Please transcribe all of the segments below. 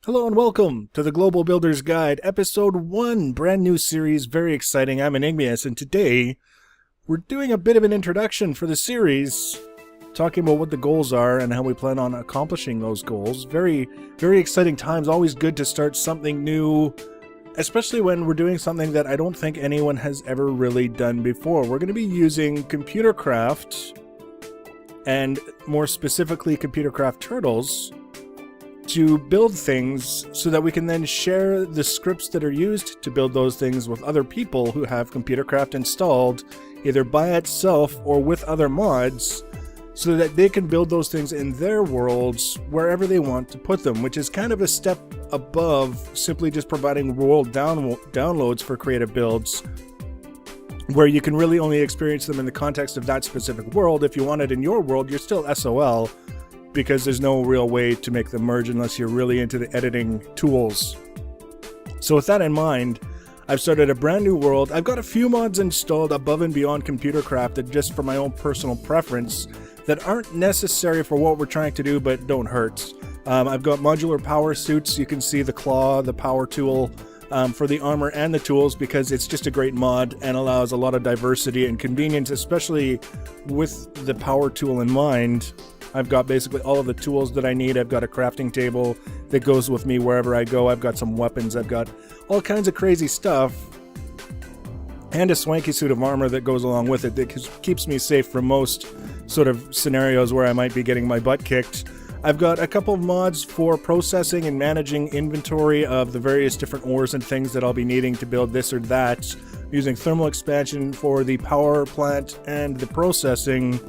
Hello and welcome to the Global Builder's Guide, Episode 1, brand new series, very exciting. I'm Enigmius, and today we're doing a bit of an introduction for the series, talking about what the goals are and how we plan on accomplishing those goals. Very, very exciting times, always good to start something new, especially when we're doing something that I don't think anyone has ever really done before. We're going to be using Computercraft, and more specifically Computercraft Turtles, to build things so that we can then share the scripts that are used to build those things with other people who have Computercraft installed, either by itself or with other mods, so that they can build those things in their worlds wherever they want to put them, which is kind of a step above simply just providing world downloads for creative builds, where you can really only experience them in the context of that specific world. If you want it in your world, you're still SOL, because there's no real way to make them merge unless you're really into the editing tools. So with that in mind, I've started a brand new world. I've got a few mods installed above and beyond Computercraft that just for my own personal preference that aren't necessary for what we're trying to do but don't hurt. I've got modular power suits. You can see the claw, the power tool for the armor and the tools, because it's just a great mod and allows a lot of diversity and convenience, especially with the power tool in mind. I've got basically all of the tools that I need. I've got a crafting table that goes with me wherever I go. I've got some weapons. I've got all kinds of crazy stuff. And a swanky suit of armor that goes along with it that keeps me safe from most sort of scenarios where I might be getting my butt kicked. I've got a couple of mods for processing and managing inventory of the various different ores and things that I'll be needing to build this or that, using thermal expansion for the power plant and the processing,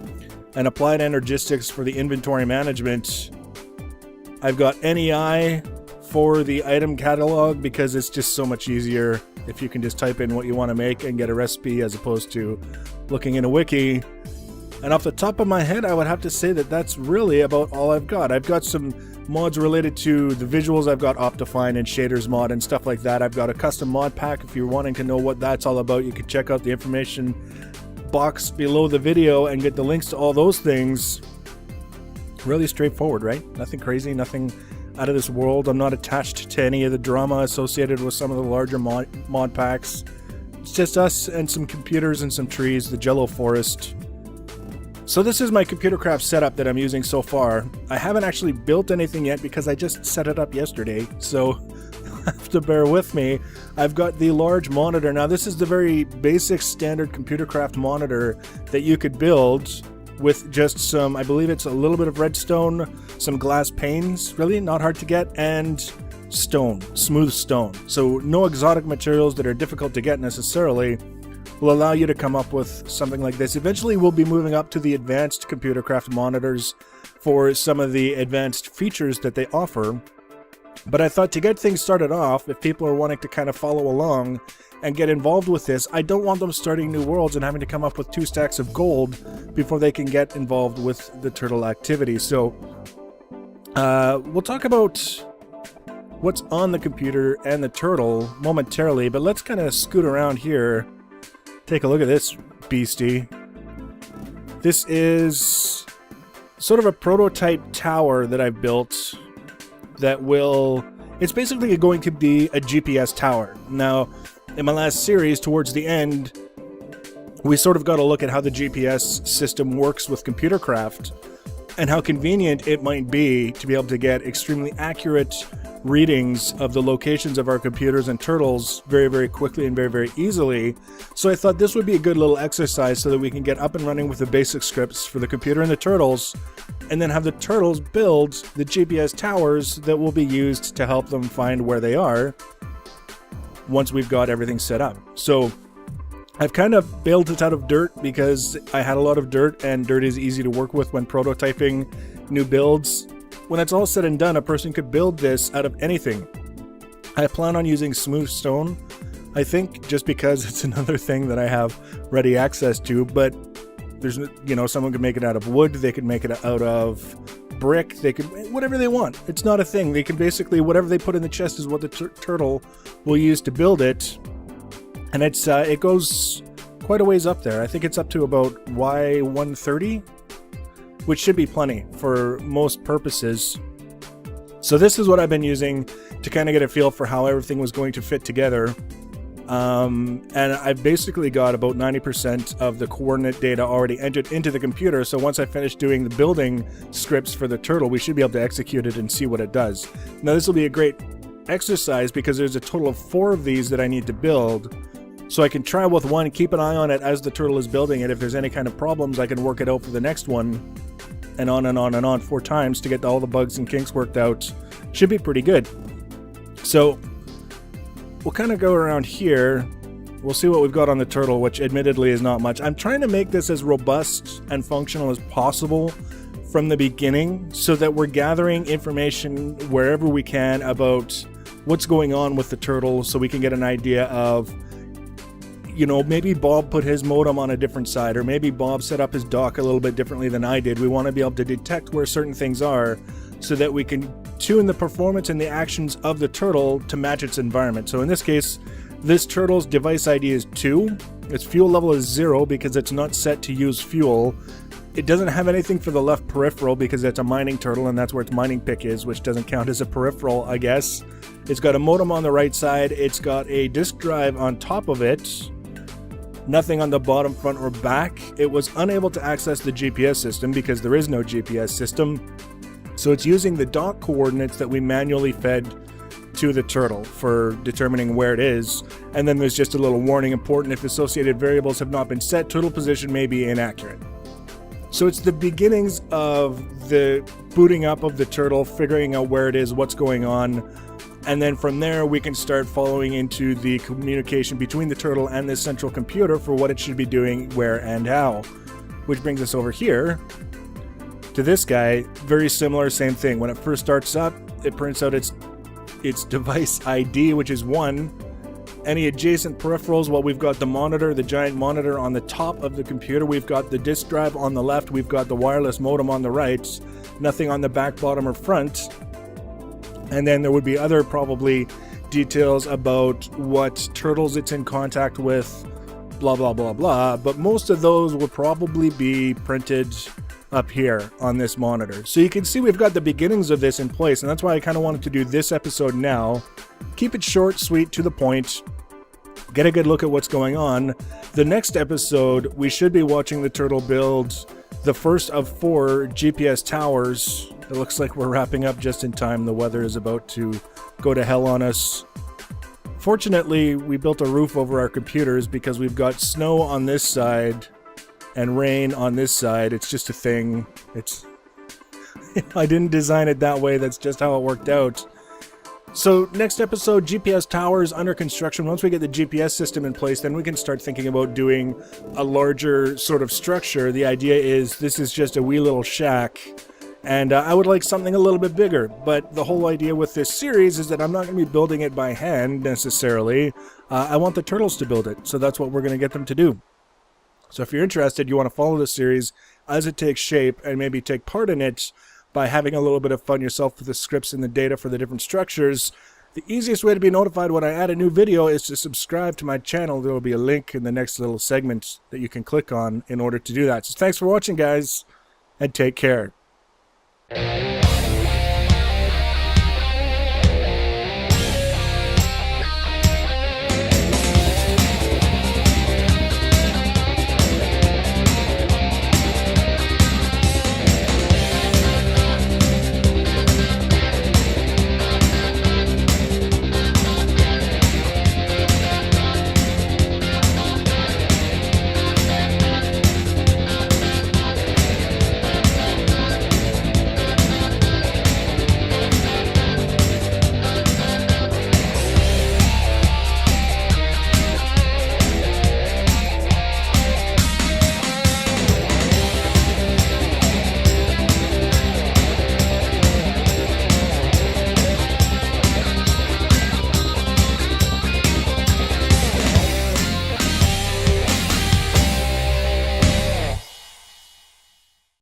and applied energistics for the inventory management. I've got NEI for the item catalog, because it's just so much easier if you can just type in what you want to make and get a recipe as opposed to looking in a wiki. And off the top of my head, I would have to say that that's really about all I've got. I've got some mods related to the visuals. I've got Optifine and Shaders mod and stuff like that. I've got a custom mod pack. If you're wanting to know what that's all about, you can check out the information box below the video and get the links to all those things. Really straightforward, right? Nothing crazy, nothing out of this world. I'm not attached to any of the drama associated with some of the larger mod packs. It's just us and some computers and some trees, the Jello forest. So this is my Computercraft setup that I'm using so far. I haven't actually built anything yet because I just set it up yesterday, so you'll have to bear with me. I've got the large monitor. Now this is the very basic standard Computercraft monitor that you could build with just some, I believe it's a little bit of redstone, some glass panes, really not hard to get, and stone, smooth stone. So no exotic materials that are difficult to get necessarily will allow you to come up with something like this. Eventually we'll be moving up to the advanced Computercraft monitors for some of the advanced features that they offer. But I thought to get things started off, if people are wanting to kind of follow along and get involved with this, I don't want them starting new worlds and having to come up with 2 stacks of gold before they can get involved with the turtle activity. So we'll talk about what's on the computer and the turtle momentarily, but let's kind of scoot around here. Take a look at this beastie. This is sort of a prototype tower that I've built that will... It's basically going to be a GPS tower. Now, in my last series, towards the end, we sort of got a look at how the GPS system works with Computercraft and how convenient it might be to be able to get extremely accurate readings of the locations of our computers and turtles very, very quickly and very, very easily. So I thought this would be a good little exercise so that we can get up and running with the basic scripts for the computer and the turtles, and then have the turtles build the GPS towers that will be used to help them find where they are once we've got everything set up. So I've kind of built it out of dirt because I had a lot of dirt, and dirt is easy to work with when prototyping new builds. When it's all said and done, a person could build this out of anything. I plan on using smooth stone, I think, just because it's another thing that I have ready access to, but there's, someone could make it out of wood, they could make it out of brick, they could, whatever they want. It's not a thing. They can basically, whatever they put in the chest is what the turtle will use to build it. And it goes quite a ways up there. I think it's up to about Y130, which should be plenty for most purposes. So this is what I've been using to kind of get a feel for how everything was going to fit together. And I've basically got about 90% of the coordinate data already entered into the computer. So once I finish doing the building scripts for the turtle, we should be able to execute it and see what it does. Now this will be a great exercise because there's a total of 4 of these that I need to build. So I can try with one, keep an eye on it as the turtle is building it. If there's any kind of problems, I can work it out for the next one, and on and on and on 4 times to get all the bugs and kinks worked out. Should be pretty good. So we'll kind of go around here. We'll see what we've got on the turtle, which admittedly is not much. I'm trying to make this as robust and functional as possible from the beginning so that we're gathering information wherever we can about what's going on with the turtle, so we can get an idea of, you know, maybe Bob put his modem on a different side, or maybe Bob set up his dock a little bit differently than I did. We want to be able to detect where certain things are so that we can tune the performance and the actions of the turtle to match its environment. So in this case, this turtle's device ID is 2. Its fuel level is 0 because it's not set to use fuel. It doesn't have anything for the left peripheral because it's a mining turtle and that's where its mining pick is, which doesn't count as a peripheral, I guess. It's got a modem on the right side. It's got a disk drive on top of it. Nothing on the bottom, front, or back. It was unable to access the GPS system because there is no GPS system. So it's using the dock coordinates that we manually fed to the turtle for determining where it is. And then there's just a little warning: important if associated variables have not been set, turtle position may be inaccurate. So it's the beginnings of the booting up of the turtle, figuring out where it is, what's going on. And then from there, we can start following into the communication between the turtle and the central computer for what it should be doing, where, and how. Which brings us over here to this guy. Very similar, same thing. When it first starts up, it prints out its device ID, which is 1. Any adjacent peripherals, well, we've got the monitor, the giant monitor on the top of the computer. We've got the disk drive on the left. We've got the wireless modem on the right. Nothing on the back, bottom, or front. And then there would be other probably details about what turtles it's in contact with, blah, blah, blah, blah. But most of those will probably be printed up here on this monitor. So you can see we've got the beginnings of this in place, and that's why I kind of wanted to do this episode now. Keep it short, sweet, to the point. Get a good look at what's going on. The next episode, we should be watching the turtle build the first of 4 GPS towers. It looks like we're wrapping up just in time. The weather is about to go to hell on us. Fortunately, we built a roof over our computers because we've got snow on this side and rain on this side. It's just a thing. I didn't design it that way. That's just how it worked out. So next episode, GPS towers under construction. Once we get the GPS system in place, then we can start thinking about doing a larger sort of structure. The idea is this is just a wee little shack, and I would like something a little bit bigger. But the whole idea with this series is that I'm not going to be building it by hand necessarily. I want the turtles to build it, so that's what we're going to get them to do. So if you're interested, you want to follow the series as it takes shape and maybe take part in it by having a little bit of fun yourself with the scripts and the data for the different structures. The easiest way to be notified when I add a new video is to subscribe to my channel. There will be a link in the next little segment that you can click on in order to do that. So thanks for watching, guys, and take care.